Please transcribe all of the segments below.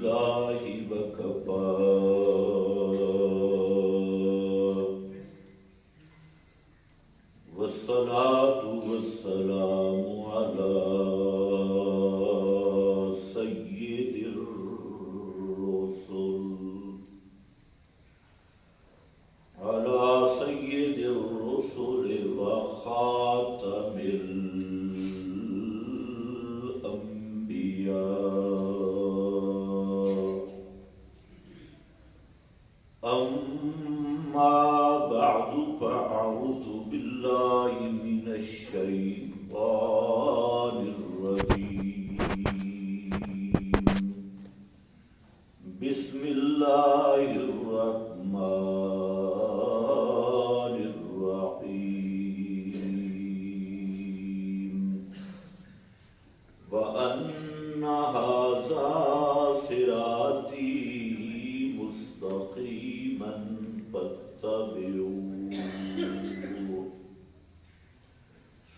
باللہ وکفا والصلاة والسلام علی سید الرسل وخاتم الأنبياء أما بعد فأعوذ بالله من الشيطان الرجيم بسم الله الرحمن الرحيم وأن هذا صراطي مستقيما فاتبعوه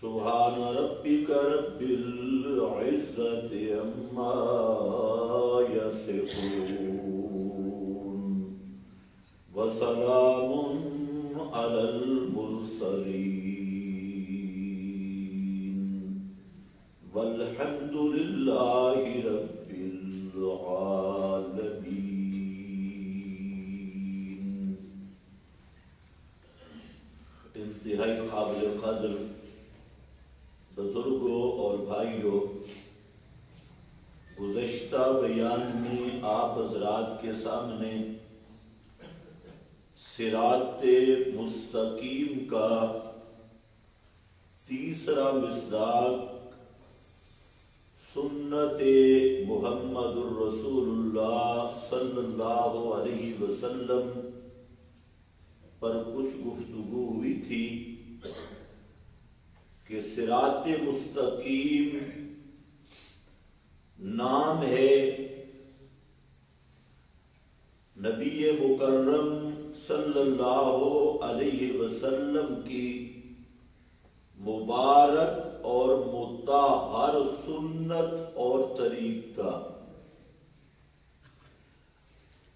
سبحان ربك رب العزة عما يصفون وسلام على المرسلين والحمد لله رب العالمين. انتہائی قابل قدر بزرگوں اور بھائیوں، گزشتہ بیان میں آپ حضرات کے سامنے صراط مستقیم کا تیسرا مصداق سنت محمد الرسول اللہ صلی اللہ علیہ وسلم پر کچھ گفتگو ہوئی تھی کہ صراط مستقیم نام ہے نبی مکرم صلی اللہ علیہ وسلم کی مبارک اور مطہر سنت اور طریقہ،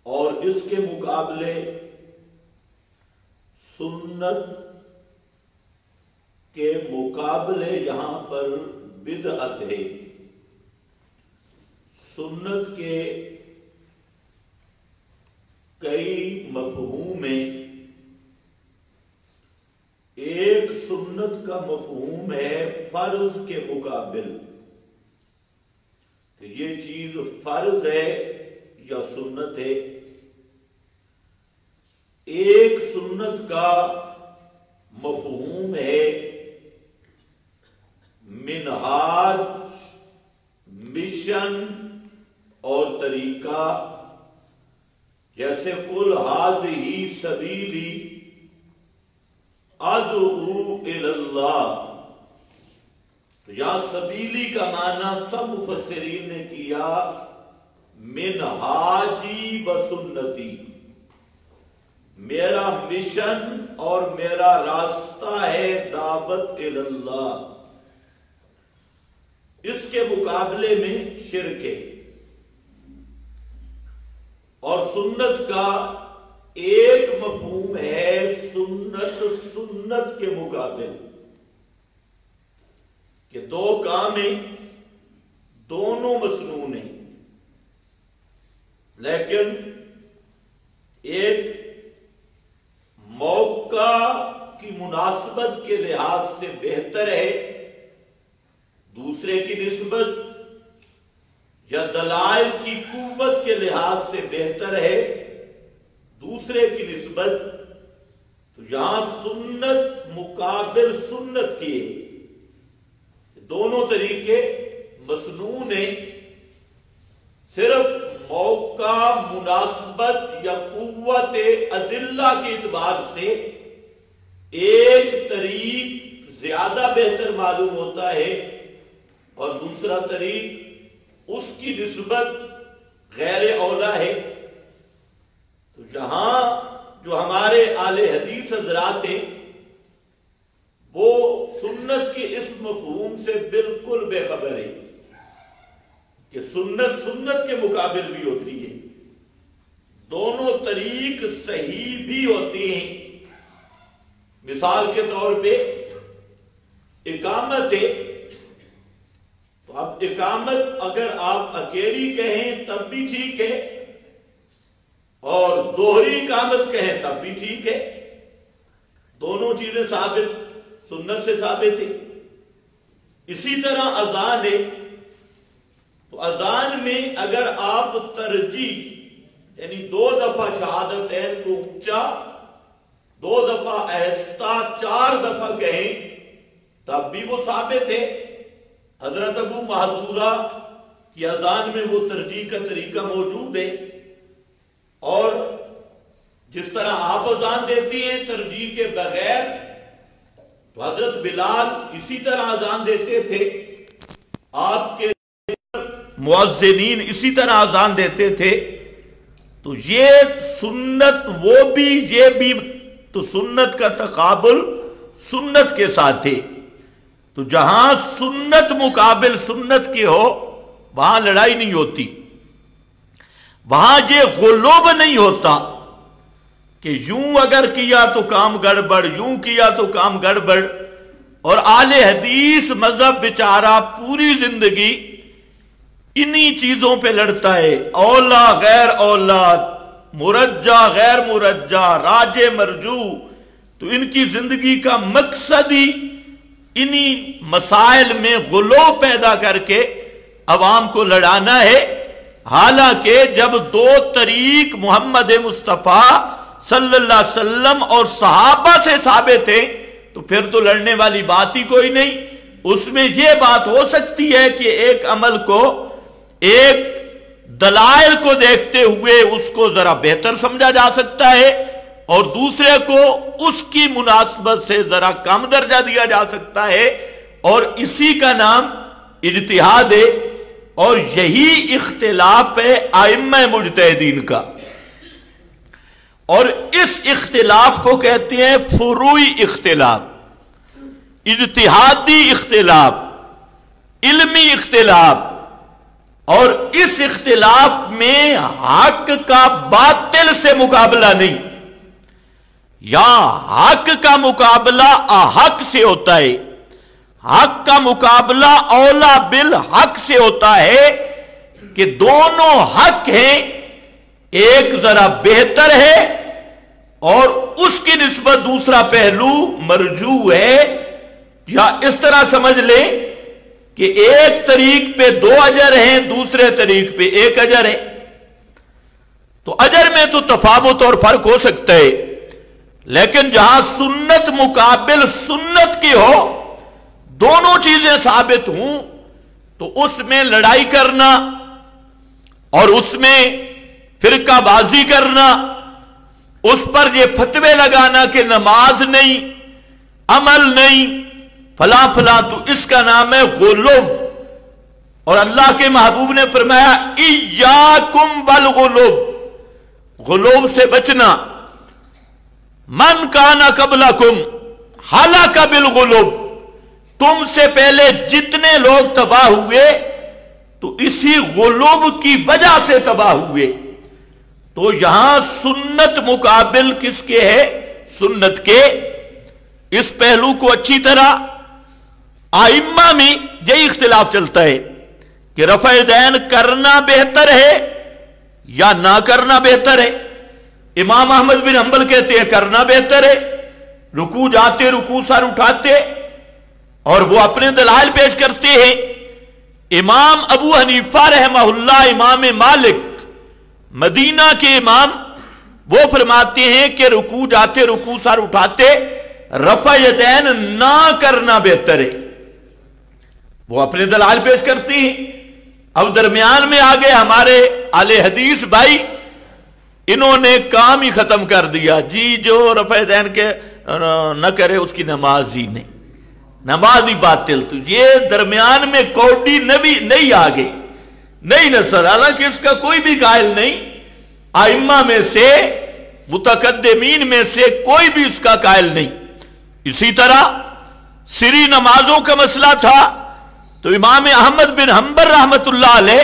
اور اس کے مقابلے سنت کے مقابلے یہاں پر بدعت ہے. سنت کے کئی مفہوم ہیں. ایک سنت کا مفہوم ہے فرض کے مقابل، کہ یہ چیز فرض ہے یا سنت ہے. ایک سنت کا مفہوم ہے منہاج، مشن اور طریقہ. جیسے قل ھذہ سبیلی ادعو الی اللہ، تو یہاں سبیلی کا معنی سب مفسرین نے کیا منہاجی و سنتی، میرا مشن اور میرا راستہ ہے دعوت الی اللہ. اس کے مقابلے میں شرک ہے. اور سنت کا ایک مفہوم ہے سنت کے مقابل، کہ دو کام ہیں، دونوں مسنون ہیں، لیکن ایک موقع کی مناسبت کے لحاظ سے بہتر ہے دوسرے کی نسبت، یا دلائل کی قوت کے لحاظ سے بہتر ہے دوسرے کی نسبت. تو یہاں سنت مقابل سنت کی ہے. دونوں طریقے مسنون ہیں، صرف موقع، مناسبت یا قوت ادلہ کے اعتبار سے ایک طریق زیادہ بہتر معلوم ہوتا ہے اور دوسرا طریق اس کی نسبت غیر اولا ہے. تو یہاں جو ہمارے اہل حدیث حضرات ہیں وہ سنت کے اس مفہوم سے بالکل بے خبر ہے کہ سنت کے مقابل بھی ہوتی ہے. دونوں طریق صحیح بھی ہوتے ہیں. مثال کے طور پہ اقامت ہے، تو اب اقامت اگر آپ اکیلی کہیں تب بھی ٹھیک ہے، اور دوہری اقامت کہیں تب بھی ٹھیک ہے. دونوں چیزیں ثابت سنت سے ثابت ہے. اسی طرح اذان ہے، تو اذان میں اگر آپ ترجیح یعنی 2 دفعہ شہادتین کو اونچا، 2 دفعہ آہستہ، 4 دفعہ کہیں تب بھی وہ ثابت ہے. حضرت ابو محذورہ کی اذان میں وہ ترجیح کا طریقہ موجود ہے، اور جس طرح آپ اذان دیتی ہیں ترجیح کے بغیر، تو حضرت بلال اسی طرح اذان دیتے تھے. آپ کے مؤذنین اسی طرح اذان دیتے تھے. تو یہ سنت وہ بھی، یہ بھی، تو سنت کا تقابل سنت کے ساتھ ہے. تو جہاں سنت مقابل سنت کے ہو وہاں لڑائی نہیں ہوتی، وہاں یہ غلوب نہیں ہوتا کہ یوں اگر کیا تو کام گڑبڑ، یوں کیا تو کام گڑبڑ. اور اہل حدیث مذہب بیچارہ پوری زندگی انہی چیزوں پہ لڑتا ہے. اولا غیر اولا، مرجع غیر مرجع، راجع مرجوع. تو ان کی زندگی کا مقصد ہی انہی مسائل میں غلو پیدا کر کے عوام کو لڑانا ہے. حالانکہ جب 2 طریق محمد مصطفیٰ صلی اللہ علیہ وسلم اور صحابہ سے ثابت ہیں تو پھر تو لڑنے والی بات ہی کوئی نہیں. اس میں یہ بات ہو سکتی ہے کہ ایک عمل کو، ایک دلائل کو دیکھتے ہوئے اس کو ذرا بہتر سمجھا جا سکتا ہے، اور دوسرے کو اس کی مناسبت سے ذرا کم درجہ دیا جا سکتا ہے، اور اسی کا نام اجتہاد ہے. اور یہی اختلاف ہے ائمہ مجتہدین کا، اور اس اختلاف کو کہتے ہیں فروعی اختلاف، اجتہادی اختلاف، علمی اختلاف. اور اس اختلاف میں حق کا باطل سے مقابلہ نہیں، یا حق کا مقابلہ احق سے ہوتا ہے. حق کا مقابلہ اولا بالحق سے ہوتا ہے کہ دونوں حق ہیں، ایک ذرا بہتر ہے اور اس کی نسبت دوسرا پہلو مرجوع ہے. یا اس طرح سمجھ لیں کہ ایک طریق پہ 2 اجر ہیں، دوسرے طریق پہ 1 اجر ہے. تو اجر میں تو تفاوت اور فرق ہو سکتا ہے، لیکن جہاں سنت مقابل سنت کی ہو، دونوں چیزیں ثابت ہوں، تو اس میں لڑائی کرنا اور اس میں فرقہ بازی کرنا، اس پر یہ فتوے لگانا کہ نماز نہیں، عمل نہیں، فلاں فلاں، تو اس کا نام ہے غلوب. اور اللہ کے محبوب نے فرمایا ایاکم بالغلوب، غلوب سے بچنا. من کان قبلکم ہلاک بالغلوب، تم سے پہلے جتنے لوگ تباہ ہوئے تو اسی غلوب کی وجہ سے تباہ ہوئے. تو یہاں سنت مقابل کس کے ہے؟ سنت کے. اس پہلو کو اچھی طرح ائمہ میں یہی اختلاف چلتا ہے کہ رفع دین کرنا بہتر ہے یا نہ کرنا بہتر ہے. امام احمد بن حنبل کہتے ہیں کرنا بہتر ہے، رکوع جاتے رکوع سر اٹھاتے، اور وہ اپنے دلائل پیش کرتے ہیں. امام ابو حنیفہ رحمہ اللہ، امام مالک مدینہ کے امام، وہ فرماتے ہیں کہ رکوع جاتے رکوع سر اٹھاتے، رفع یدین نہ کرنا بہتر ہے. وہ اپنے دلائل پیش کرتے ہیں. اب درمیان میں آگے ہمارے اہل حدیث بھائی، انہوں نے کام ہی ختم کر دیا، جی جو رفع دین کے نہ کرے اس کی نماز ہی نہیں، نماز ہی باطل. تو یہ درمیان میں کوڈی نبی نہیں آگے، نئی نسل، حالانکہ اس کا کوئی بھی قائل نہیں. ائمہ میں سے، متقدمین میں سے کوئی بھی اس کا قائل نہیں. اسی طرح سری نمازوں کا مسئلہ تھا تو امام احمد بن حنبل رحمت اللہ علیہ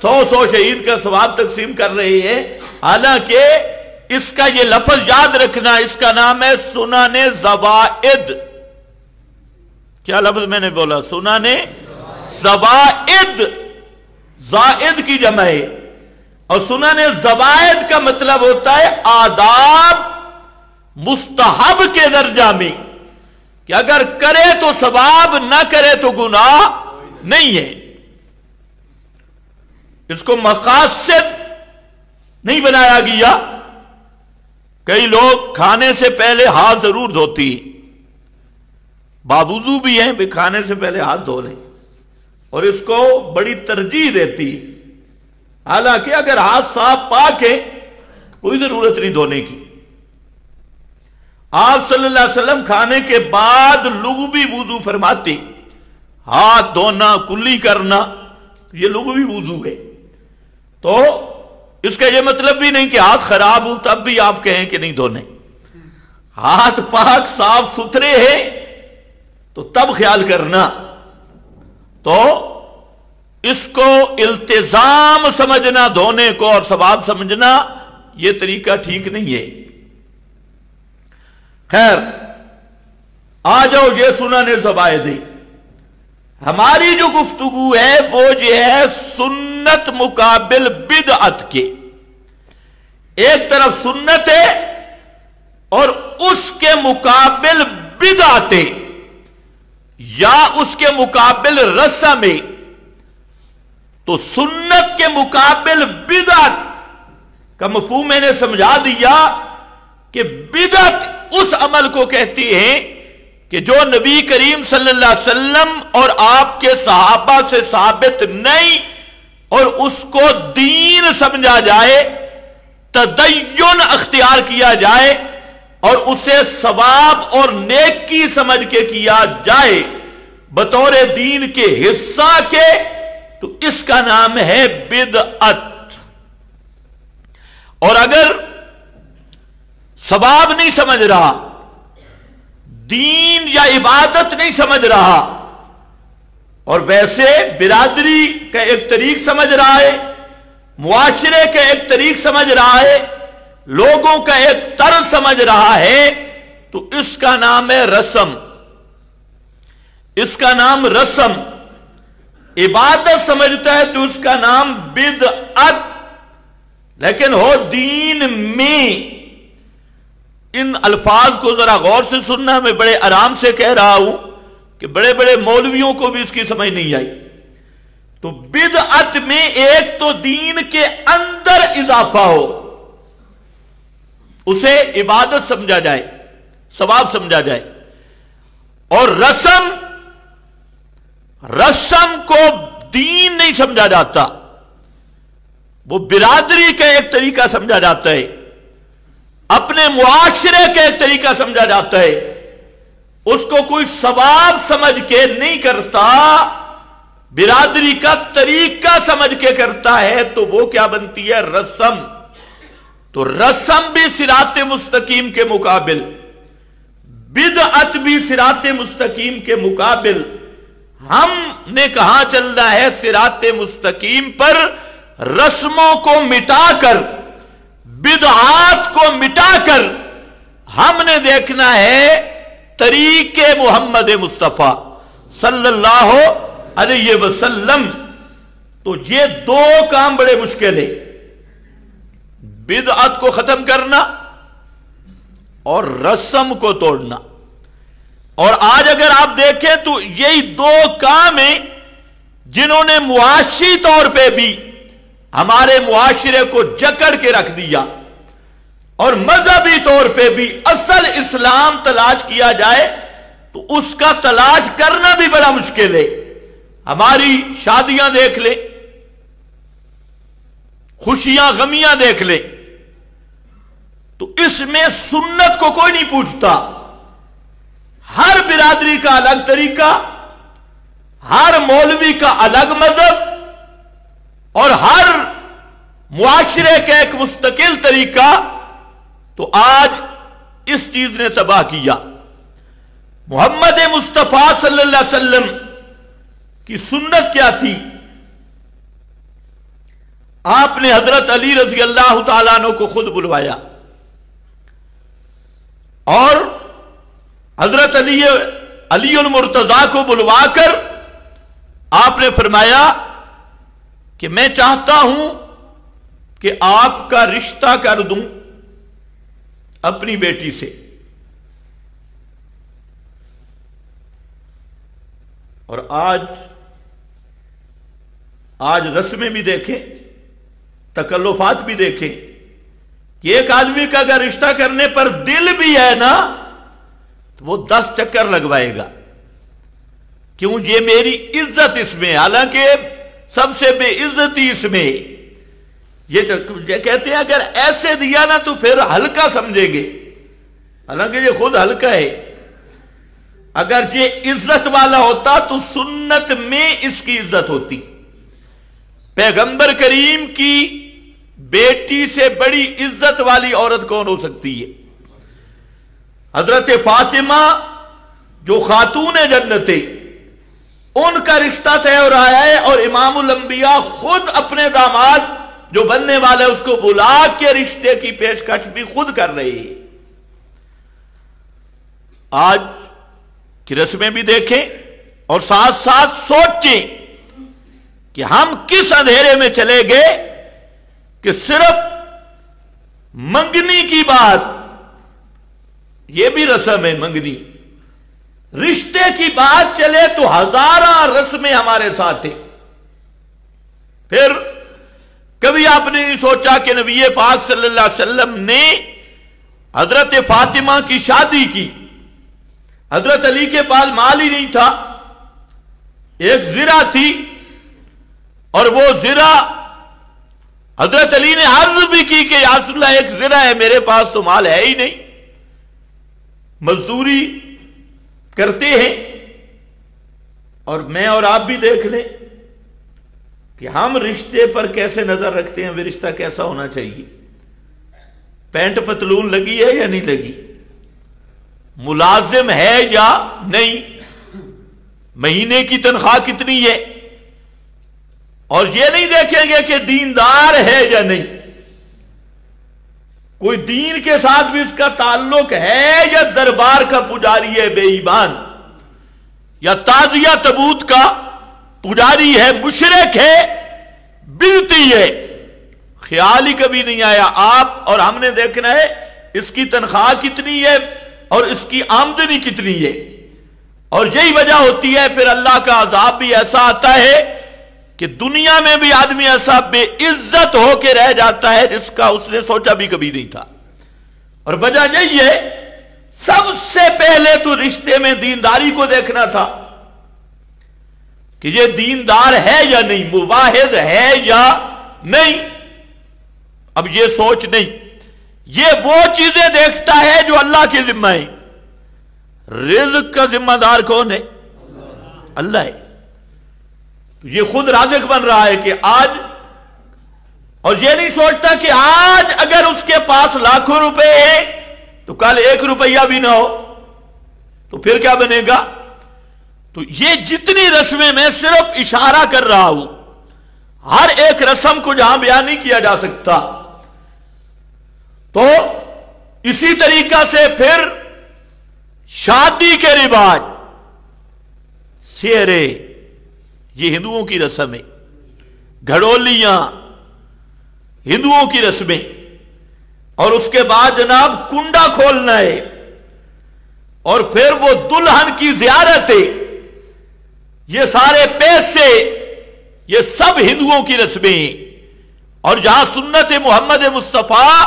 100 شہید کا ثواب تقسیم کر رہے ہیں، حالانکہ اس کا یہ لفظ یاد رکھنا، اس کا نام ہے سنن زوائد۔ کیا لفظ میں نے بولا؟ سنن زوائد، زائد کی جمع ہے، اور سنن زوائد کا مطلب ہوتا ہے آداب مستحب کے درجہ میں، کہ اگر کرے تو ثواب، نہ کرے تو گناہ نہیں ہے۔ اس کو مقاصد نہیں بنایا گیا۔ کئی لوگ کھانے سے پہلے ہاتھ ضرور دھوتی، باوضو بھی ہیں، بھی کھانے سے پہلے ہاتھ دھو لیں، اور اس کو بڑی ترجیح دیتی، حالانکہ اگر ہاتھ صاف پاک ہے کوئی ضرورت نہیں دھونے کی۔ آپ صلی اللہ علیہ وسلم کھانے کے بعد لغوی وضو فرماتے، ہاتھ دھونا، کلی کرنا، یہ لغوی وضو ہے۔ تو اس کا یہ مطلب بھی نہیں کہ ہاتھ خراب ہوں تب بھی آپ کہیں کہ نہیں دھونے، ہاتھ پاک صاف ستھرے ہیں تو تب خیال کرنا۔ تو اس کو التزام سمجھنا، دھونے کو، اور ثواب سمجھنا، یہ طریقہ ٹھیک نہیں ہے۔ خیر، آ جاؤ، یہ سنن زوائد ہے۔ ہماری جو گفتگو ہے وہ یہ ہے سنت مقابل بدعت کے۔ ایک طرف سنت ہے اور اس کے مقابل بدعت ہے، یا اس کے مقابل رسم ہے۔ تو سنت کے مقابل بدعت کا مفہوم میں نے سمجھا دیا کہ بدعت اس عمل کو کہتی ہیں کہ جو نبی کریم صلی اللہ علیہ وسلم اور آپ کے صحابہ سے ثابت نہیں، اور اس کو دین سمجھا جائے، تدین اختیار کیا جائے، اور اسے ثواب اور نیکی سمجھ کے کیا جائے بطور دین کے حصہ کے، تو اس کا نام ہے بدعت۔ اور اگر ثواب نہیں سمجھ رہا، دین یا عبادت نہیں سمجھ رہا، اور ویسے برادری کا ایک طریق سمجھ رہا ہے، معاشرے کا ایک طریق سمجھ رہا ہے، لوگوں کا ایک طرز سمجھ رہا ہے، تو اس کا نام ہے رسم۔ اس کا نام رسم۔ عبادت سمجھتا ہے تو اس کا نام بدعت۔ لیکن ہو دین میں، ان الفاظ کو ذرا غور سے سننا، میں بڑے آرام سے کہہ رہا ہوں کہ بڑے بڑے مولویوں کو بھی اس کی سمجھ نہیں آئی۔ تو بدعت میں ایک تو دین کے اندر اضافہ ہو، اسے عبادت سمجھا جائے، ثواب سمجھا جائے، اور رسم کو دین نہیں سمجھا جاتا، وہ برادری کا ایک طریقہ سمجھا جاتا ہے، اپنے معاشرے کا ایک طریقہ سمجھا جاتا ہے، اس کو کوئی ثواب سمجھ کے نہیں کرتا، برادری کا طریقہ سمجھ کے کرتا ہے، تو وہ کیا بنتی ہے؟ رسم۔ تو رسم بھی صراط مستقیم کے مقابل، بدعت بھی صراط مستقیم کے مقابل۔ ہم نے کہاں چلنا ہے؟ صراط مستقیم پر، رسموں کو مٹا کر، بدعات کو مٹا کر ہم نے دیکھنا ہے طریق محمد مصطفیٰ صلی اللہ علیہ وسلم۔ تو یہ دو کام بڑے مشکل ہیں، بدعت کو ختم کرنا اور رسم کو توڑنا۔ اور آج اگر آپ دیکھیں تو یہی دو کام ہیں جنہوں نے معاشی طور پہ بھی ہمارے معاشرے کو جکڑ کے رکھ دیا، اور مذہبی طور پہ بھی اصل اسلام تلاش کیا جائے تو اس کا تلاش کرنا بھی بڑا مشکل ہے۔ ہماری شادیاں دیکھ لیں، خوشیاں غمیاں دیکھ لیں، تو اس میں سنت کو کوئی نہیں پوچھتا۔ ہر برادری کا الگ طریقہ، ہر مولوی کا الگ مذہب، اور ہر معاشرے کا ایک مستقل طریقہ۔ تو آج اس چیز نے تباہ کیا۔ محمد مصطفیٰ صلی اللہ علیہ وسلم کی سنت کیا تھی؟ آپ نے حضرت علی رضی اللہ تعالیٰ عنہ کو خود بلوایا اور حضرت علی المرتضیٰ کو بلوا کر آپ نے فرمایا کہ میں چاہتا ہوں کہ آپ کا رشتہ کر دوں اپنی بیٹی سے. اور آج رسمیں بھی دیکھیں, تکلفات بھی دیکھیں کہ ایک آدمی کا اگر رشتہ کرنے پر دل بھی ہے نا تو وہ 10 چکر لگوائے گا. کیوں؟ یہ میری عزت اس میں, حالانکہ سب سے بے عزتی اس میں. یہ کہتے ہیں اگر ایسے دیا نا تو پھر ہلکا سمجھیں گے, حالانکہ یہ خود ہلکا ہے. اگر یہ عزت والا ہوتا تو سنت میں اس کی عزت ہوتی. پیغمبر کریم کی بیٹی سے بڑی عزت والی عورت کون ہو سکتی ہے؟ حضرت فاطمہ جو خاتون جنت ہے, ان کا رشتہ طے ہو رہا ہے, اور امام الانبیاء خود اپنے داماد جو بننے والے اس کو بلا کے رشتے کی پیشکش بھی خود کر رہے ہیں. آج کی رسمیں بھی دیکھیں اور ساتھ ساتھ سوچیں کہ ہم کس اندھیرے میں چلے گئے کہ صرف منگنی کی بات, یہ بھی رسم ہے منگنی, رشتے کی بات چلے تو ہزارہ رسمیں ہمارے ساتھ ہیں. پھر کبھی آپ نے نہیں سوچا کہ نبی پاک صلی اللہ علیہ وسلم نے حضرت فاطمہ کی شادی کی. حضرت علی کے پاس مال ہی نہیں تھا, ایک زرہ تھی, اور وہ زرہ حضرت علی نے عرض بھی کی کہ یا رسول اللہ ایک زرہ ہے, میرے پاس تو مال ہے ہی نہیں, مزدوری کرتے ہیں. اور میں اور آپ بھی دیکھ لیں کہ ہم رشتے پر کیسے نظر رکھتے ہیں, وہ رشتہ کیسا ہونا چاہیے, پینٹ پتلون لگی ہے یا نہیں لگی, ملازم ہے یا نہیں, مہینے کی تنخواہ کتنی ہے, اور یہ نہیں دیکھیں گے کہ دیندار ہے یا نہیں, کوئی دین کے ساتھ بھی اس کا تعلق ہے یا دربار کا پجاری ہے بے ایمان, یا تازیہ تبوت کا پجاری ہے, مشرک ہے, بدعتی ہے. خیال ہی کبھی نہیں آیا. آپ اور ہم نے دیکھنا ہے اس کی تنخواہ کتنی ہے اور اس کی آمدنی کتنی ہے, اور یہی وجہ ہوتی ہے پھر اللہ کا عذاب بھی ایسا آتا ہے کہ دنیا میں بھی آدمی ایسا بے عزت ہو کے رہ جاتا ہے جس کا اس نے سوچا بھی کبھی نہیں تھا. اور وجہ یہی ہے, سب سے پہلے تو رشتے میں دینداری کو دیکھنا تھا کہ یہ دیندار ہے یا نہیں, موحد ہے یا نہیں. اب یہ سوچ نہیں, یہ وہ چیزیں دیکھتا ہے جو اللہ کے ذمہ ہے. رزق کا ذمہ دار کون ہے؟ اللہ ہے. یہ خود رازق بن رہا ہے کہ آج, اور یہ نہیں سوچتا کہ آج اگر اس کے پاس لاکھوں روپے ہیں تو کل 1 روپیہ بھی نہ ہو تو پھر کیا بنے گا. تو یہ جتنی رسمیں میں صرف اشارہ کر رہا ہوں, ہر ایک رسم کو جہاں بیان نہیں کیا جا سکتا. تو اسی طریقہ سے پھر شادی کے رواج, سیرے, یہ ہندوؤں کی رسم ہے, گھڑولیاں ہندوؤں کی رسمیں, اور اس کے بعد جناب کنڈا کھولنا ہے, اور پھر وہ دلہن کی زیارت ہے, یہ سارے پیسے, یہ سب ہندوؤں کی رسمیں. اور جہاں سنت محمد مصطفیٰ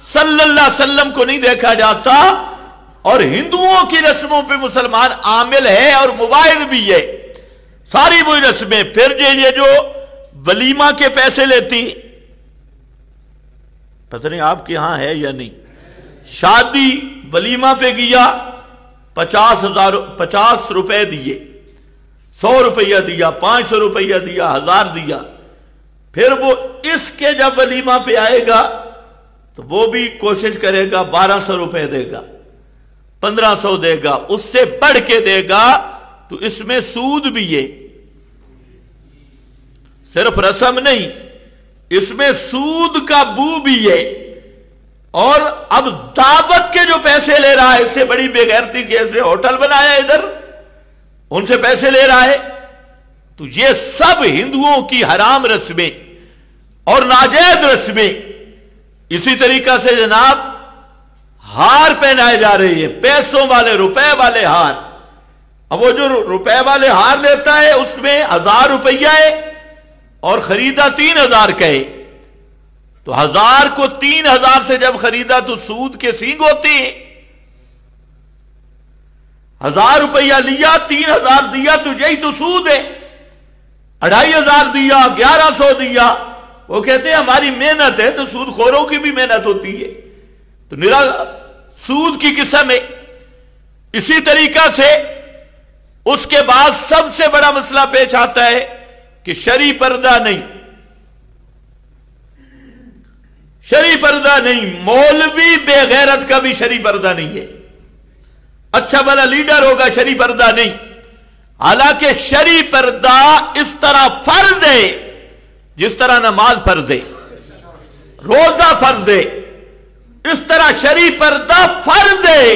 صلی اللہ علیہ وسلم کو نہیں دیکھا جاتا, اور ہندوؤں کی رسموں پہ مسلمان عامل ہے اور مواعظ بھی ہے, ساری وہی رسمیں. پھر یہ جو ولیمہ کے پیسے لیتی, پتہ نہیں آپ کے ہاں ہے یا نہیں, شادی ولیمہ پہ گیا, 50 روپے دیے, 100 روپیہ دیا, 500 روپیہ دیا, 1000 دیا. پھر وہ اس کے جب ولیمہ پہ آئے گا تو وہ بھی کوشش کرے گا 1200 روپے دے گا, 1500 دے گا, اس سے بڑھ کے دے گا. تو اس میں سود بھی ہے, صرف رسم نہیں, اس میں سود کا بو بھی ہے، اور اب دعوت کے جو پیسے لے رہا ہے، اس سے بڑی بے غیرتی کیسے ہوٹل بنایا ادھر، ان سے پیسے لے رہا ہے. تو یہ سب ہندوؤں کی حرام رسمیں اور ناجائز رسمیں. اسی طریقہ سے جناب ہار پہنائے جا رہے ہیں، پیسوں والے، روپے والے ہار. اب وہ جو روپے والے ہار لیتا ہے اس میں 1000 روپیہ ہے اور خریدا 3000 کا ہے. تو 1000 کو 3000 سے جب خریدا تو سود کے سینگ ہوتے ہیں. 1000 روپیہ لیا، 3000 دیا، تو یہی تو سود ہے. 2500 دیا، 1100 دیا. وہ کہتے ہیں ہماری محنت ہے، تو سود خوروں کی بھی محنت ہوتی ہے. تو نرا سود کی قسم ہے. اسی طریقہ سے اس کے بعد سب سے بڑا مسئلہ پیش آتا ہے کہ شرعی پردہ نہیں، شرعی پردہ نہیں. مولوی بے غیرت کا بھی شرعی پردہ نہیں ہے. اچھا بھلا لیڈر ہوگا، شرعی پردہ نہیں. حالانکہ شرعی پردہ اس طرح فرض ہے جس طرح نماز فرض ہے، روزہ فرض ہے، اس طرح شرعی پردہ فرض ہے.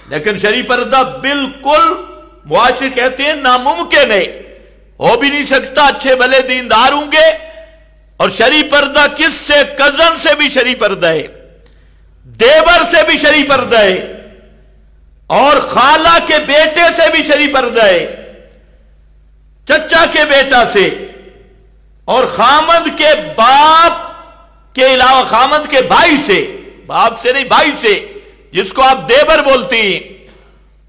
لیکن شرعی پردہ بالکل معاشرے کہتے ہیں ناممکن ہے، ہو بھی نہیں سکتا. اچھے بھلے دیندار ہوں گے. اور شرعی پردہ کس سے؟ کزن سے بھی شرعی پردہ ہے، دیور سے بھی شرعی پردہ ہے، اور خالہ کے بیٹے سے بھی شرعی پردہ ہے، چچا کے بیٹا سے، اور خامند کے باپ کے علاوہ خامند کے بھائی سے، باپ سے نہیں بھائی سے، جس کو آپ دیور بولتی ہیں،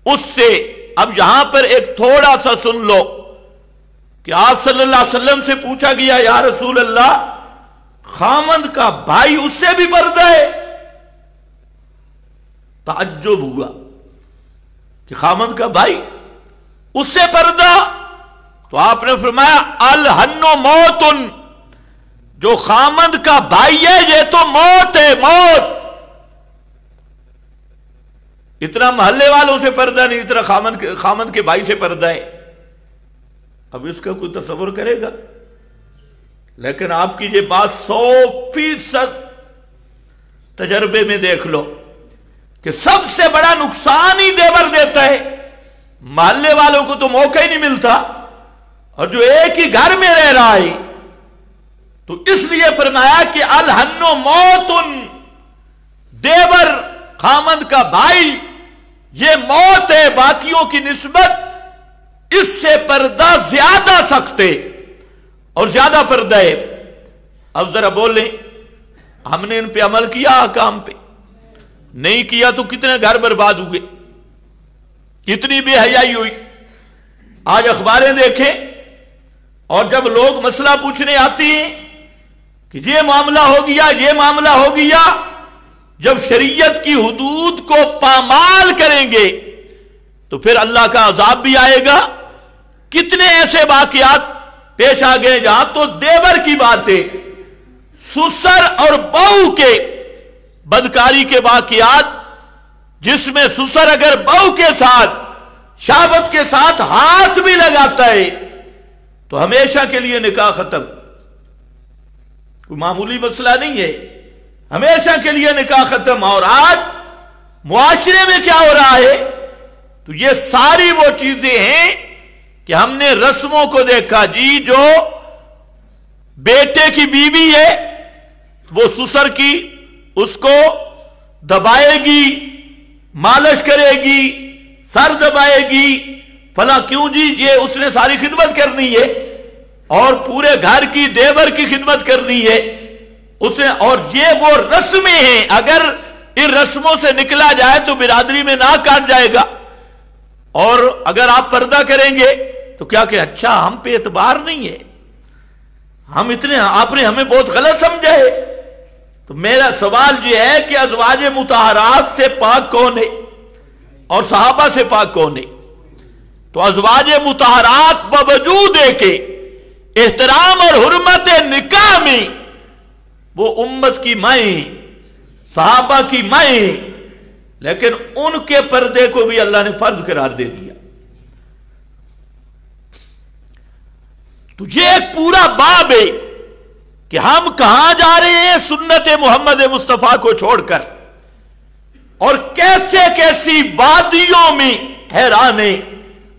اس سے. اب یہاں پر ایک تھوڑا سا سن لو کہ آپ صلی اللہ علیہ وسلم سے پوچھا گیا، یا رسول اللہ خامند کا بھائی اس سے بھی پردہ ہے؟ تعجب ہوا کہ خامند کا بھائی اس سے پردہ. تو آپ نے فرمایا الحن موت، جو خامند کا بھائی ہے یہ تو موت ہے، موت. اتنا محلے والوں سے پردہ نہیں، اتنا خامند کے بھائی سے پردہ ہے. اب اس کا کوئی تصور کرے گا؟ لیکن آپ کی یہ بات 100% تجربے میں دیکھ لو کہ سب سے بڑا نقصان ہی دیور دیتا ہے. محلے والوں کو تو موقع ہی نہیں ملتا، اور جو ایک ہی گھر میں رہ رہا ہے. تو اس لیے فرمایا کہ الحن موت، دیور خامند کا بھائی یہ موت ہے. باقیوں کی نسبت اس سے پردہ زیادہ سخت ہے اور زیادہ پردہ ہے. اب ذرا بولیں، ہم نے ان پہ عمل کیا؟ احکام پہ نہیں کیا تو کتنے گھر برباد ہوئے، کتنی بے حیائی ہوئی. آج اخباریں دیکھیں، اور جب لوگ مسئلہ پوچھنے آتی ہیں کہ یہ معاملہ ہو گیا، یہ معاملہ ہو گیا، جب شریعت کی حدود کو پامال کریں گے تو پھر اللہ کا عذاب بھی آئے گا. کتنے ایسے واقعات پیش آ گئے جہاں تو دیور کی باتیں، سسر اور بہو کے بدکاری کے واقعات، جس میں سسر اگر بہو کے ساتھ شہوت کے ساتھ ہاتھ بھی لگاتا ہے تو ہمیشہ کے لیے نکاح ختم. کوئی معمولی مسئلہ نہیں ہے، ہمیشہ کے لیے نکاح ختم. اور آج معاشرے میں کیا ہو رہا ہے؟ تو یہ ساری وہ چیزیں ہیں کہ ہم نے رسموں کو دیکھا. جی جو بیٹے کی بیوی ہے وہ سسر کی اس کو دبائے گی، مالش کرے گی، سر دبائے گی، فلاں. کیوں جی؟ یہ اس نے ساری خدمت کرنی ہے، اور پورے گھر کی دیور کی خدمت کرنی ہے اس نے. اور یہ وہ رسمیں ہیں، اگر ان رسموں سے نکلا جائے تو برادری میں ناک کاٹ جائے گا. اور اگر آپ پردہ کریں گے تو کیا کہ اچھا ہم پہ اعتبار نہیں ہے، ہم اتنے، آپ نے ہمیں بہت غلط سمجھا ہے. تو میرا سوال یہ ہے کہ ازواج مطہرات سے پاک کون ہے اور صحابہ سے پاک کون ہے؟ تو ازواج مطہرات باوجود ہے کہ احترام اور حرمت نکاح میں وہ امت کی مائیں، صحابہ کی مائیں، لیکن ان کے پردے کو بھی اللہ نے فرض قرار دے دیا. تو یہ ایک پورا باب ہے کہ ہم کہاں جا رہے ہیں سنت محمد مصطفیٰ کو چھوڑ کر، اور کیسے کیسی وادیوں میں حیران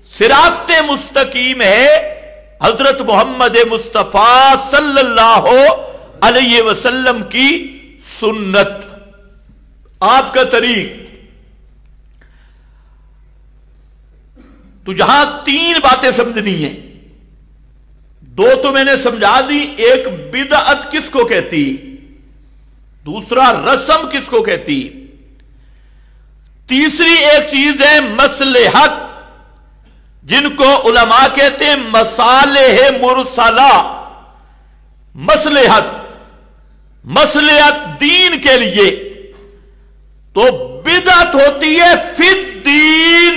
صراط مستقیم ہے حضرت محمد مصطفیٰ صلی اللہ علیہ وسلم کی سنت، آپ کا طریق۔ تو جہاں تین باتیں سمجھنی ہیں، دو تو میں نے سمجھا دی، ایک بدعت کس کو کہتی، دوسرا رسم کس کو کہتی، تیسری ایک چیز ہے مصلحت، جن کو علماء کہتے ہیں مصالح مرسلہ۔ مصلحت دین کے لیے، تو بدعت ہوتی ہے فی الدین،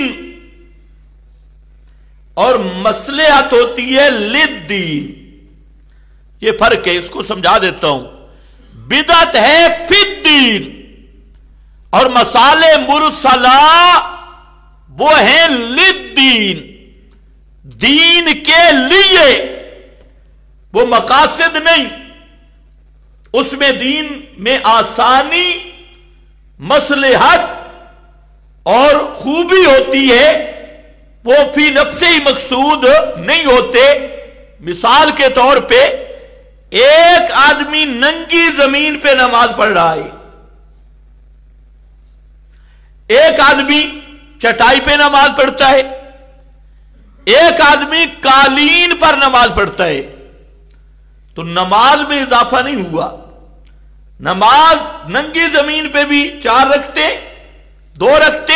اور مصلحت ہوتی ہے للدین۔ یہ فرق ہے، اس کو سمجھا دیتا ہوں۔ بدعت ہے فی الدین، اور مصالح مرسلہ وہ ہیں للدین، دین کے لیے، وہ مقاصد نہیں۔ اس میں دین میں آسانی، مصلحت اور خوبی ہوتی ہے، وہ فی نفسہ ہی مقصود نہیں ہوتے۔ مثال کے طور پہ ایک آدمی ننگی زمین پہ نماز پڑھ رہا ہے، ایک آدمی چٹائی پہ نماز پڑھتا ہے، ایک آدمی قالین پر نماز پڑھتا ہے، تو نماز میں اضافہ نہیں ہوا۔ نماز ننگی زمین پہ بھی 4 رکھتے 2 رکھتے،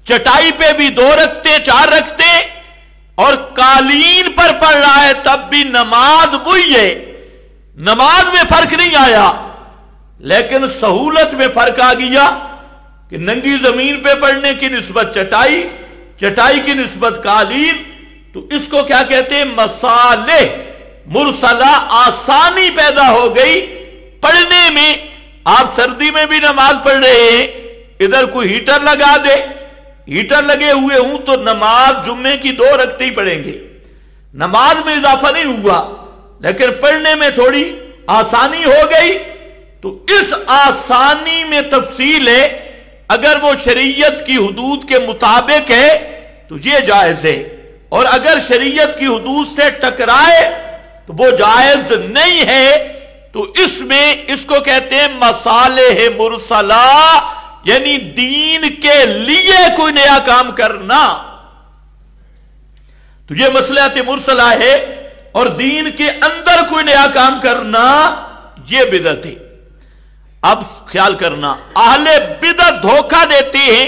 چٹائی پہ بھی 2 رکھتے 4 رکھتے، اور قالین پر پڑھ رہا ہے تب بھی نماز وہی ہے۔ نماز میں فرق نہیں آیا، لیکن سہولت میں فرق آ گیا کہ ننگی زمین پہ پڑھنے کی نسبت چٹائی، چٹائی کی نسبت قالین۔ تو اس کو کیا کہتے ہیں؟ مصالح مرسلہ، آسانی پیدا ہو گئی پڑھنے میں۔ آپ سردی میں بھی نماز پڑھ رہے ہیں، ادھر کوئی ہیٹر لگا دے، ہیٹر لگے ہوئے ہوں تو نماز جمعے کی 2 رکعتیں ہی پڑھیں گے، نماز میں اضافہ نہیں ہوا، لیکن پڑھنے میں تھوڑی آسانی ہو گئی۔ تو اس آسانی میں تفصیل ہے، اگر وہ شریعت کی حدود کے مطابق ہے تو یہ جائز ہے، اور اگر شریعت کی حدود سے ٹکرائے تو وہ جائز نہیں ہے۔ تو اس میں اس کو کہتے ہیں مصالح مرسلہ، یعنی دین کے لیے کوئی نیا کام کرنا۔ تو یہ مصلحت مرسلہ ہے، اور دین کے اندر کوئی نیا کام کرنا یہ بدعت ہے۔ اب خیال کرنا، اہل بدعت دھوکہ دیتے ہیں۔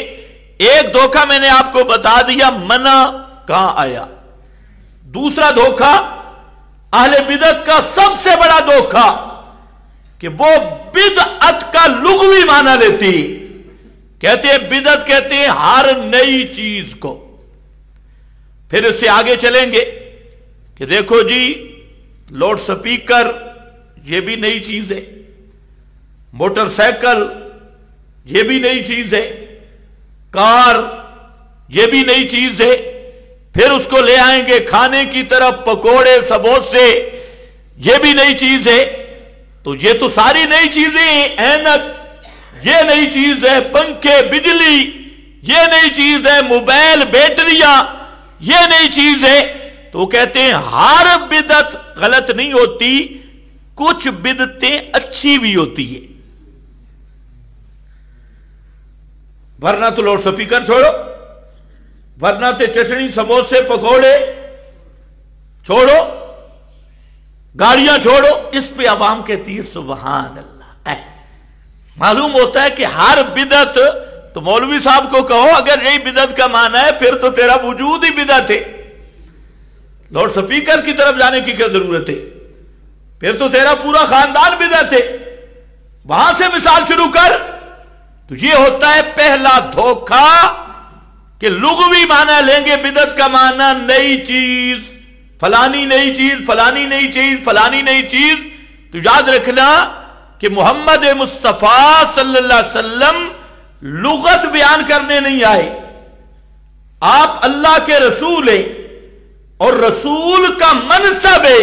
ایک دھوکہ میں نے آپ کو بتا دیا، منع کہاں آیا۔ دوسرا دھوکہ اہل بدعت کا سب سے بڑا دھوکہ کہ وہ بدعت کا لغوی معنی لیتی، کہتے ہیں بدعت کہتے ہیں ہر نئی چیز کو۔ پھر اس سے آگے چلیں گے کہ دیکھو جی لاؤڈ سپیکر یہ بھی نئی چیز ہے، موٹر سائیکل یہ بھی نئی چیز ہے، کار یہ بھی نئی چیز ہے۔ پھر اس کو لے آئیں گے کھانے کی طرف، پکوڑے سموسے یہ بھی نئی چیز ہے۔ تو یہ تو ساری نئی چیزیں ہیں، اینک یہ نئی چیز ہے، پنکھے بجلی یہ نئی چیز ہے، موبائل بیٹریاں یہ نئی چیز ہے۔ تو کہتے ہیں ہر بدعت غلط نہیں ہوتی، کچھ بدعتیں اچھی بھی ہوتی ہے۔ ورنہ تو لاؤڈ سپیکر چھوڑو، ورنہ تو چٹنی سموسے پکوڑے چھوڑو، گاڑیاں چھوڑو، اس پہ عوام کہتی ہے سبحان اللہ۔ معلوم ہوتا ہے کہ ہر بدعت، تو مولوی صاحب کو کہو اگر یہی بدعت کا معنی ہے پھر تو تیرا وجود ہی بدعت ہے، لاؤڈ سپیکر کی طرف جانے کی کیا ضرورت ہے؟ پھر تو تیرا پورا خاندان بدعت ہے۔ وہاں سے مثال شروع کر۔ تو یہ ہوتا ہے پہلا دھوکہ کہ لغوی معنی لیں گے بدعت کا معنی نئی چیز، فلانی نئی چیز، فلانی نئی چیز، فلانی نئی چیز۔ تو یاد رکھنا کہ محمد مصطفیٰ صلی اللہ علیہ وسلم لغت بیان کرنے نہیں آئے، آپ اللہ کے رسول ہیں، اور رسول کا منصب ہے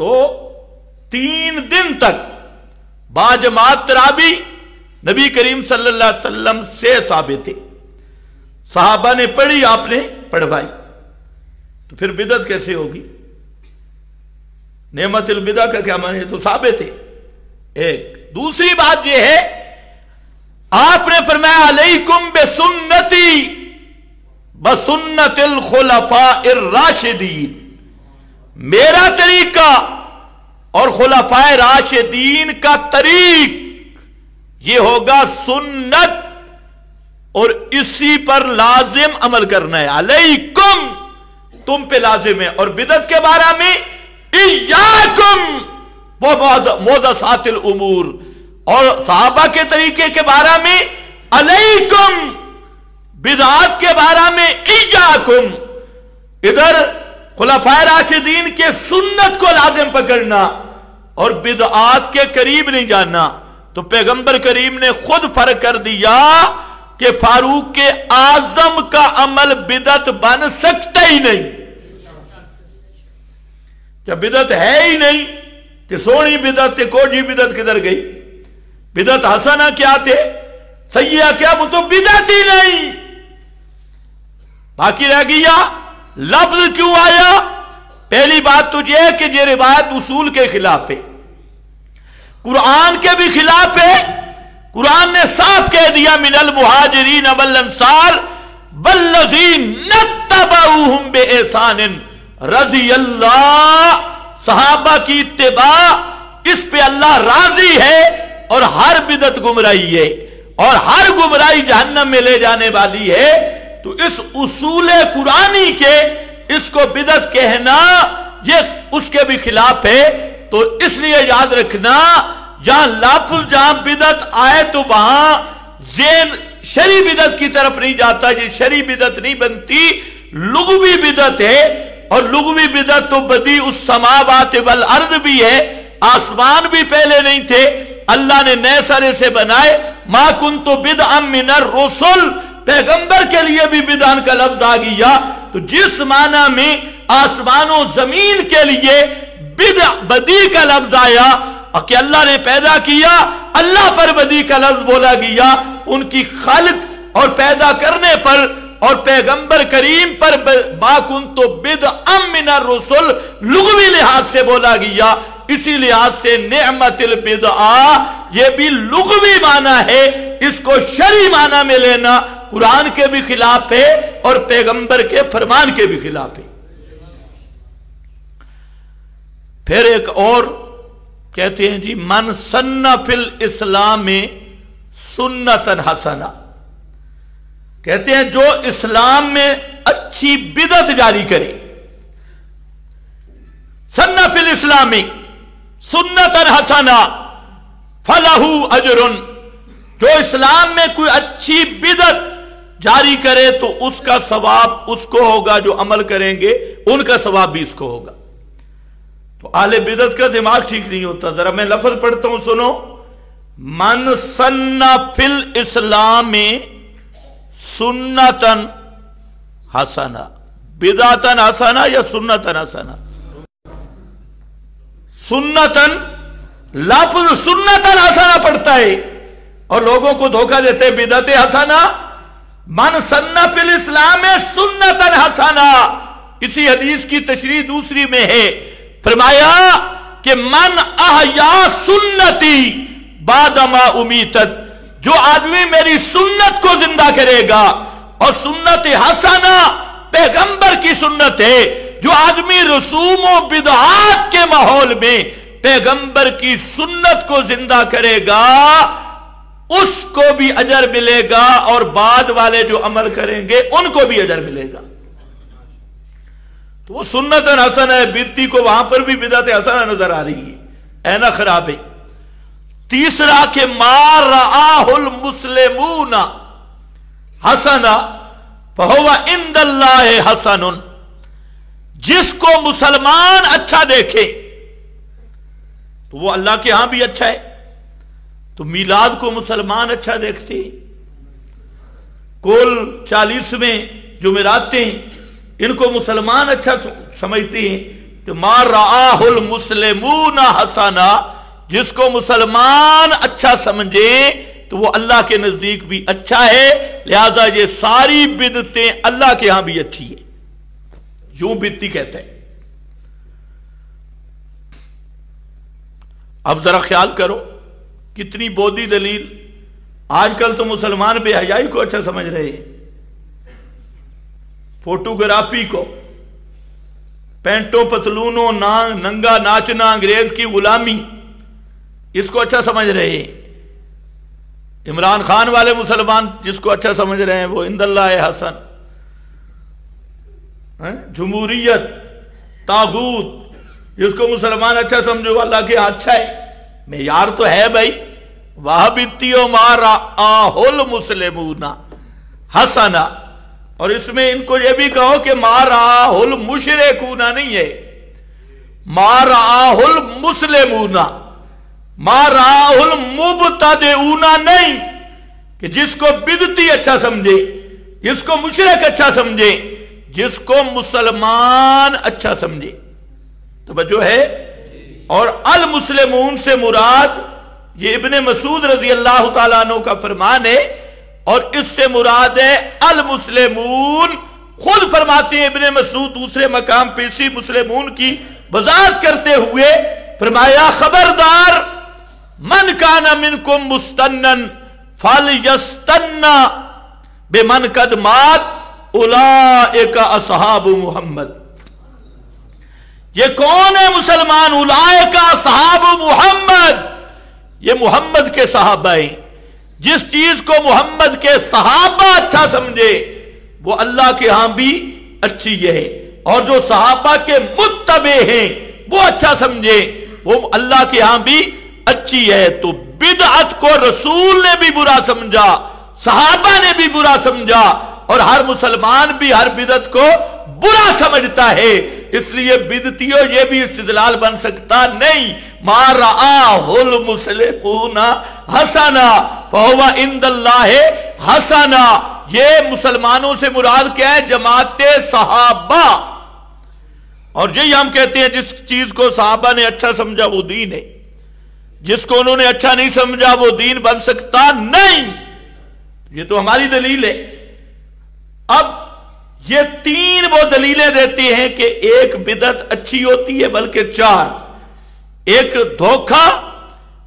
تو 3 دن تک باجماعت تراویح نبی کریم صلی اللہ علیہ وسلم سے ثابت تھے. صحابہ نے پڑھی، آپ نے پڑھوائی، تو پھر بدعت کیسے ہوگی؟ نعمت البدع کا کیا معنی ہے؟ تو ثابت ہے. ایک دوسری بات یہ ہے، آپ نے فرمایا علیکم بسنتی بسنت الخلفاء الراشدین، میرا طریقہ اور خلفاء راشدین کا طریق یہ ہوگا سنت، اور اسی پر لازم عمل کرنا ہے. علیکم تم پہ لازم ہے. اور بدعت کے بارے میں ایاکم وہ محدثات الامور، اور صحابہ کے طریقے کے بارے میں علیکم، بدعات کے بارے میں ایاکم. ادھر خلفائے راشدین کے سنت کو لازم پکڑنا اور بدعات کے قریب نہیں جانا. تو پیغمبر کریم نے خود فرق کر دیا کہ فاروق اعظم کا عمل بدعت بن سکتا ہی نہیں. کیا بدعت ہے ہی نہیں کہ سونی بدعت تھے، کوجی بدعت کدھر گئی؟ بدعت حسنہ کیا تھے، سیئہ کیا؟ وہ تو بدعت ہی نہیں. باقی رہ گیا لفظ کیوں آیا؟ پہلی بات تو یہ کہ یہ روایت اصول کے خلاف ہے، قرآن کے بھی خلاف ہے. قرآن نے صاف کہہ دیا من المہاجرین والانصار والذین اتبعوہم بإحسان رضی اللہ. صحابہ کی اتباع، اس پہ اللہ راضی ہے، اور ہر بدعت گمراہی ہے، اور ہر گمراہی جہنم میں لے جانے والی ہے. تو اس اصول قرآنی کے اس کو بدعت کہنا یہ اس کے بھی خلاف ہے. تو اس لیے یاد رکھنا، جہاں لفظ جہاں بدعت آئے تو وہاں ذہن شرعی بدعت کی طرف نہیں جاتا. یہ شرعی بدعت نہیں بنتی، لغوی بدعت ہے. اور لغوی بدعت تو بدیع السماوات والارض بھی ہے. آسمان بھی پہلے نہیں تھے، اللہ نے نئے سرے سے بنائے. ما کنت بدعا من الرسل، پیغمبر کے لیے بھی بدعن کا لفظ آ گیا. تو جس معنی میں آسمان و زمین کے لیے بدیع کا لفظ آیا کہ اللہ نے پیدا کیا، اللہ پر بدیع کا لفظ بولا گیا. ان کی خلق اور پیدا کرنے پر اور پیغمبر کریم پر ما کنت بدعا من الرسل لغوی لحاظ سے بولا گیا. اسی لحاظ سے نعمت البدعہ یہ بھی لغوی معنی ہے، اس کو شرعی معنی میں لینا قرآن کے بھی خلاف ہے اور پیغمبر کے فرمان کے بھی خلاف ہے. پھر ایک اور کہتے ہیں جی من سن فی الاسلام سنتا حسنہ، کہتے ہیں جو اسلام میں اچھی بدعت جاری کرے. سن فی الاسلام سنتا حسنہ فلہ اجر، جو اسلام میں کوئی اچھی بدعت جاری کرے تو اس کا ثواب اس کو ہوگا، جو عمل کریں گے ان کا ثواب بھی اس کو ہوگا. تو اہل بدعت کا دماغ ٹھیک نہیں ہوتا. ذرا میں لفظ پڑھتا ہوں، سنو. من سن فی الاسلام سنتا حسنہ، بدعتا حسنہ یا سنتا حسنہ؟ سنتا، لفظ سنتا حسنہ پڑھتا ہے اور لوگوں کو دھوکہ دیتے ہیں بدعت حسنہ. من سن فی الاسلام سنتا حسنہ، اسی حدیث کی تشریح دوسری میں ہے، فرمایا کہ من احیا سنتی بعد ما امیتت، جو آدمی میری سنت کو زندہ کرے گا، اور سنت حسنہ پیغمبر کی سنت ہے، جو آدمی رسوم و بدعات کے ماحول میں پیغمبر کی سنت کو زندہ کرے گا اس کو بھی اجر ملے گا، اور بعد والے جو عمل کریں گے ان کو بھی اجر ملے گا. تو وہ سنت حسنہ ہے. بدعتی کو وہاں پر بھی بدعت حسنہ نظر آ رہی ہے، اینا خراب ہے. تیسرا کہ ما رآہ المسلمون حسنہ فہو عند اللہ حسن، جس کو مسلمان اچھا دیکھے تو وہ اللہ کے ہاں بھی اچھا ہے. تو میلاد کو مسلمان اچھا دیکھتے ہیں، کل 40 میں جمعراتیں ان کو مسلمان اچھا سمجھتے ہیں، تو کہ ما رآہُ المسلمون حسنا، جس کو مسلمان اچھا سمجھیں تو وہ اللہ کے نزدیک بھی اچھا ہے، لہذا یہ ساری بدعتیں اللہ کے ہاں بھی اچھی ہے، یوں بدعتی کہتے ہیں۔ اب ذرا خیال کرو کتنی بودی دلیل۔ آج کل تو مسلمان بے حیائی کو اچھا سمجھ رہے ہیں، فوٹوگرافی کو، پینٹوں پتلونوں ننگا ناچنا، انگریز کی غلامی، اس کو اچھا سمجھ رہے ہیں۔ عمران خان والے مسلمان جس کو اچھا سمجھ رہے ہیں وہ عند اللہ حسن۔ جمہوریت، طاغوت، جس کو مسلمان اچھا سمجھو اللہ کے اچھا ہے، معیار تو ہے بھائی۔ وَهَبِتِّيُ مَا رَآهُ الْمُسْلِمُونَ حَسَنًا، اور اس میں ان کو یہ بھی کہو کہ مَا رَآهُ الْمُشْرِكُونَ نہیں ہے، مَا رَآهُ الْمُسْلِمُونَ، مَا رَآهُ الْمُبْتَدِعُونَ نہیں، کہ جس کو بدعتی اچھا سمجھے، جس کو مشرک اچھا سمجھے، جس کو مسلمان اچھا سمجھے۔ توجہ ہے؟ اور المسلمون سے مراد یہ ابن مسعود رضی اللہ تعالیٰ عنہ کا فرمان ہے، اور اس سے مراد ہے المسلمون۔ خود فرماتے ہیں ابن مسعود دوسرے مقام پہ اسی مسلمون کی وضاحت کرتے ہوئے، فرمایا خبردار من کان منکم مستنن فلیستن بمن قد مات اولئک اصحاب محمد۔ یہ کون ہے مسلمان؟ اولئک اصحاب محمد، یہ محمد کے صحابہ ہیں۔ جس چیز کو محمد کے صحابہ اچھا سمجھے وہ اللہ کے ہاں بھی اچھی ہے، اور جو صحابہ کے متبع ہیں وہ اچھا سمجھے وہ اللہ کے ہاں بھی اچھی ہے۔ تو بدعت کو رسول نے بھی برا سمجھا، صحابہ نے بھی برا سمجھا، اور ہر مسلمان بھی ہر بدعت کو برا سمجھتا ہے۔ اس لیے بدعتیوں یہ بھی استدلال بن سکتا نہیں، ما رآہ المسلمون حسنا فہو عند اللہ حسنا۔ یہ مسلمانوں سے مراد کیا ہے؟ جماعت صحابہ۔ اور یہی ہم کہتے ہیں جس چیز کو صحابہ نے اچھا سمجھا وہ دین ہے، جس کو انہوں نے اچھا نہیں سمجھا وہ دین بن سکتا نہیں۔ یہ تو ہماری دلیل ہے۔ اب یہ تین وہ دلیلیں دیتے ہیں کہ ایک بدعت اچھی ہوتی ہے، بلکہ چار۔ ایک دھوکہ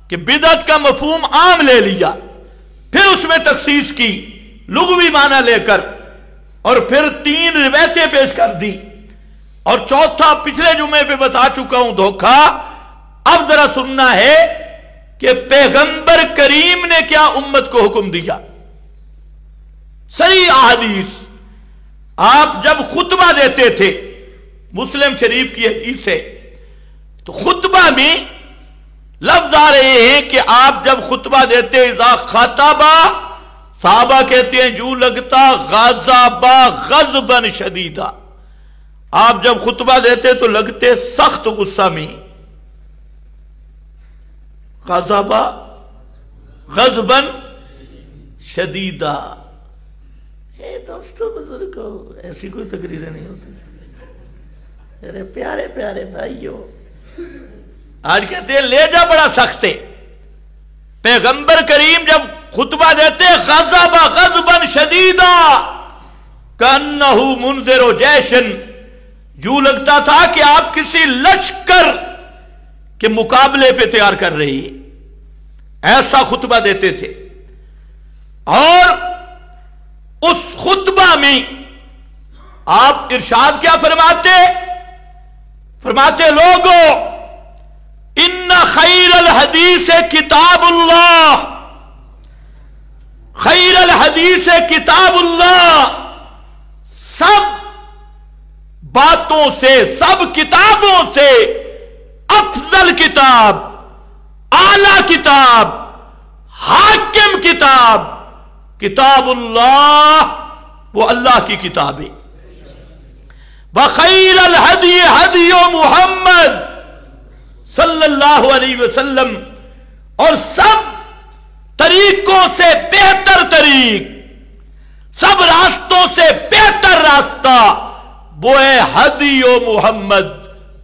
کہ بدعت کا مفہوم عام لے لیا، پھر اس میں تخصیص کی لغوی معنی لے کر، اور پھر تین روایتیں پیش کر دی، اور چوتھا پچھلے جمعے پہ بتا چکا ہوں دھوکہ۔ اب ذرا سننا ہے کہ پیغمبر کریم نے کیا امت کو حکم دیا۔ صحیح احادیث، آپ جب خطبہ دیتے تھے، مسلم شریف کی حدیث ہے، تو خطبہ میں لفظ آ رہے ہیں کہ آپ جب خطبہ دیتے اذا خطبہ، صحابہ کہتے ہیں جو لگتا غضبا غضبا شدیدا، آپ جب خطبہ دیتے تو لگتے سخت غصہ میں، غضبا غضبا شدیدا۔ دوستو بزرگو، ایسی کوئی تقریریں نہیں ہوتی میرے پیارے پیارے بھائیو۔ آج کہتے ہیں لہجہ بڑا سخت ہے۔ پیغمبر کریم جب خطبہ دیتے غضبا غضبا شدیدا کأنہ منذر جیشن، یوں لگتا تھا کہ آپ کسی لشکر کے مقابلے پہ تیار کر رہے ہیں، ایسا خطبہ دیتے تھے۔ اور اس خطبہ میں آپ ارشاد کیا فرماتے لوگوں، ان خیر الحدیث کتاب اللہ، خیر الحدیث کتاب اللہ، سب باتوں سے، سب کتابوں سے افضل کتاب، اعلی کتاب، حاکم کتاب کتاب اللہ، وہ اللہ کی کتاب ہے۔ وَخَيْرَ الْهَدْيِ هَدْيُ محمد صلی اللہ علیہ وسلم، اور سب طریقوں سے بہتر طریق، سب راستوں سے بہتر راستہ وہ ہے ہدی محمد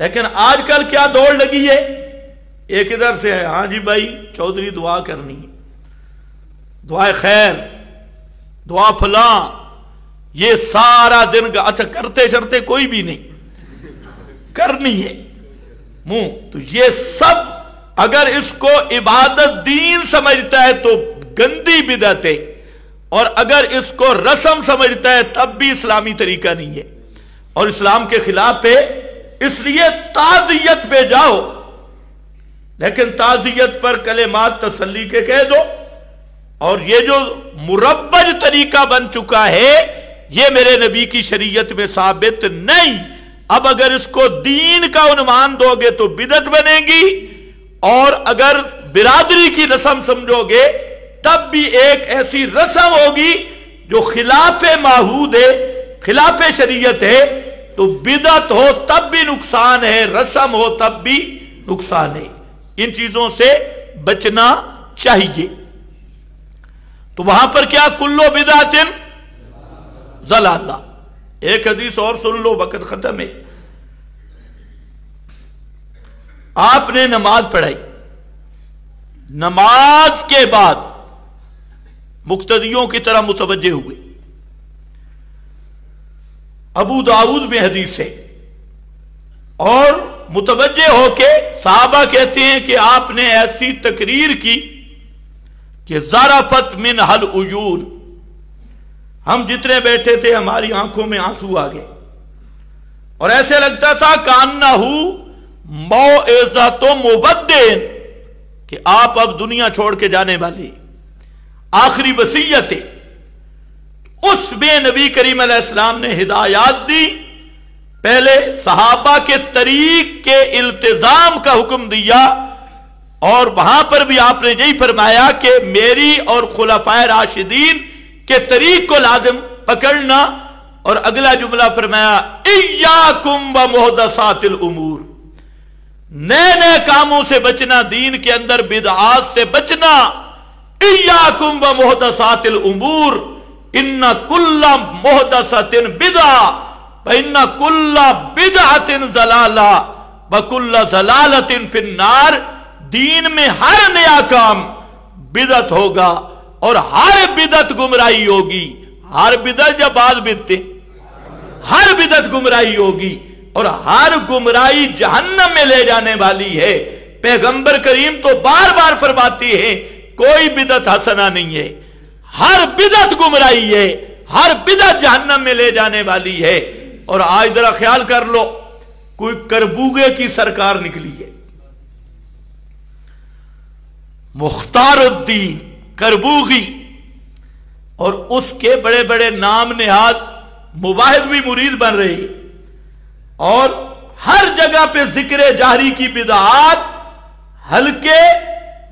لیکن آج کل کیا دوڑ لگی ہے؟ ایک ادھر سے ہے، ہاں جی بھائی چودھری دعا کرنی ہے، دعا خیر، دعا فلاں، یہ سارا دن کا اچھا کرتے شرتے کوئی بھی نہیں، کرنی ہے منہ. تو یہ سب اگر اس کو عبادت دین سمجھتا ہے تو گندی بدعت ہے، اور اگر اس کو رسم سمجھتا ہے تب بھی اسلامی طریقہ نہیں ہے اور اسلام کے خلاف ہے. اس لیے تعزیت پہ جاؤ، لیکن تعزیت پر کلمات تسلی کے کہہ دو. اور یہ جو مربج طریقہ بن چکا ہے یہ میرے نبی کی شریعت میں ثابت نہیں. اب اگر اس کو دین کا عنوان دو گے تو بدعت بنے گی، اور اگر برادری کی رسم سمجھو گے تب بھی ایک ایسی رسم ہوگی جو خلاف معہود ہے، خلاف شریعت ہے. تو بدعت ہو تب بھی نقصان ہے، رسم ہو تب بھی نقصان ہے. ان چیزوں سے بچنا چاہیے. تو وہاں پر کیا کلو بدعت ضلالہ. ایک حدیث اور سن لو، وقت ختم ہے. آپ نے نماز پڑھائی، نماز کے بعد مقتدیوں کی طرح متوجہ ہوئے. ابو داؤد میں حدیث ہے، اور متوجہ ہو کے صحابہ کہتے ہیں کہ آپ نے ایسی تقریر کی کہ ذرفت منھا العیون، ہم جتنے بیٹھے تھے ہماری آنکھوں میں آنسو آ گئے، اور ایسے لگتا تھا کانہ موعظۃ مودع، کہ آپ اب دنیا چھوڑ کے جانے والے، آخری وصیت ہے. اس میں نبی کریم علیہ السلام نے ہدایات دی. پہلے صحابہ کے طریق کے التزام کا حکم دیا، اور وہاں پر بھی آپ نے یہی فرمایا کہ میری اور خلفائے راشدین کے طریق کو لازم پکڑنا. اور اگلا جملہ فرمایا ایاکم ومحدثات الامور، نئے نئے کاموں سے بچنا، دین کے اندر بدعات سے بچنا. ایاکم ومحدثات الامور ان کل محدثۃ بدعہ وان کل بدعۃ ضلالہ وکل ضلالۃ فی النار. دین میں ہر نیا کام بدعت ہوگا اور ہر بدعت گمراہی ہوگی. ہر بدعت یا بعض بدعتیں، ہر بدعت گمراہی ہوگی، اور ہر گمراہی جہنم میں لے جانے والی ہے. پیغمبر کریم تو بار بار فرماتی ہے کوئی بدعت حسنہ نہیں ہے، ہر بدعت گمراہی ہے، ہر بدعت جہنم میں لے جانے والی ہے. اور آج ذرا خیال کر لو، کوئی کربوگے کی سرکار نکلی ہے، مختار الدین کربوغی، اور اس کے بڑے بڑے نام نہاد مواحد بھی مرید بن رہے ہیں، اور ہر جگہ پہ ذکر جاہری کی بدعات، ہلکے،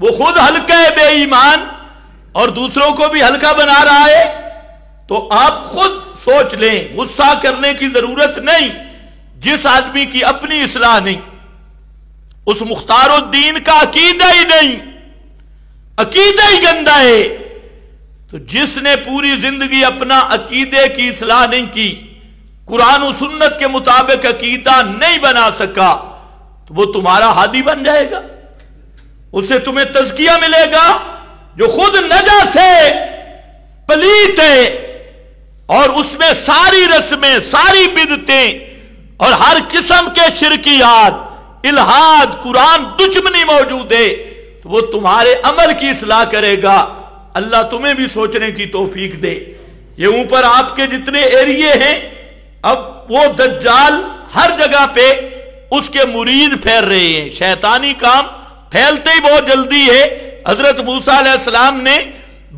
وہ خود ہلکا ہے بے ایمان اور دوسروں کو بھی ہلکا بنا رہا ہے. تو آپ خود سوچ لیں، غصہ کرنے کی ضرورت نہیں. جس آدمی کی اپنی اصلاح نہیں، اس مختار الدین کا عقیدہ ہی نہیں، عقیدہ ہی گندا ہے، تو جس نے پوری زندگی اپنا عقیدے کی اصلاح نہیں کی، قرآن و سنت کے مطابق عقیدہ نہیں بنا سکا، تو وہ تمہارا ہادی بن جائے گا. اسے تمہیں تزکیہ ملے گا جو خود نجس ہے، پلیت ہے، اور اس میں ساری رسمیں، ساری بدعتیں اور ہر قسم کے شرکیات، الہاد، قرآن دشمنی موجود ہے. تو وہ تمہارے عمل کی اصلاح کرے گا. اللہ تمہیں بھی سوچنے کی توفیق دے. یہ اوپر آپ کے جتنے ایریے ہیں، اب وہ دجال ہر جگہ پہ اس کے مرید پھیر رہے ہیں. شیطانی کام پھیلتے ہی بہت جلدی ہے. حضرت موسیٰ علیہ السلام نے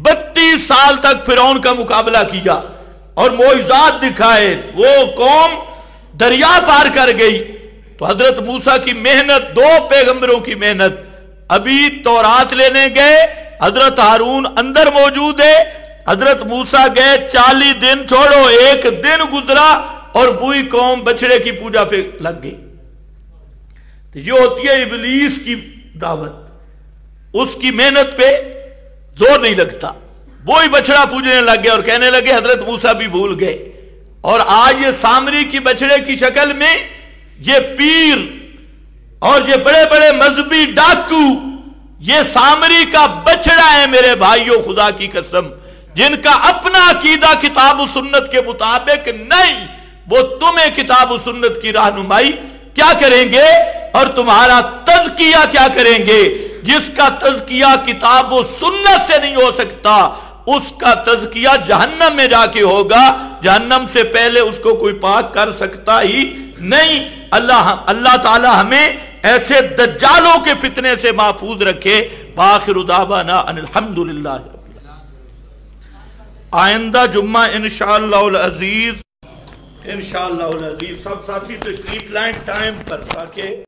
32 سال تک فرعون کا مقابلہ کیا اور معجزات دکھائے، وہ قوم دریا پار کر گئی. تو حضرت موسیٰ کی محنت، 2 پیغمبروں کی محنت. ابھی تورات لینے گئے، حضرت ہارون اندر موجود ہے، حضرت موسیٰ گئے، 40 دن چھوڑو، 1 دن گزرا اور وہی قوم بچڑے کی پوجا پہ لگ گئی. تو یہ ہوتی ہے ابلیس کی دعوت. اس کی محنت پہ زور نہیں لگتا، وہی بچڑا پوجنے لگ گئے اور کہنے لگے حضرت موسیٰ بھی بھول گئے. اور آج یہ سامری کی بچڑے کی شکل میں یہ پیر اور یہ بڑے بڑے مذہبی ڈاکو یہ سامری کا بچڑا ہے میرے بھائیوں، خدا کی قسم، جن کا اپنا عقیدہ کتاب و سنت کے مطابق نہیں، وہ تمہیں کتاب و سنت کی رہنمائی کیا کریں گے اور تمہارا تزکیہ کیا کریں گے؟ جس کا تزکیہ کتاب و سنت سے نہیں ہو سکتا اس کا تزکیہ جہنم میں جا کے ہوگا، جہنم سے پہلے اس کو کوئی پاک کر سکتا ہی نہیں۔ اللہ تعالی ہمیں ایسے دجالوں کے فتنے سے محفوظ رکھے۔ وآخر دعوانا ان الحمدللہ۔ آئندہ جمعہ انشاءاللہ العزیز سب ساتھی تشریف لائیں ٹائم پر تاکہ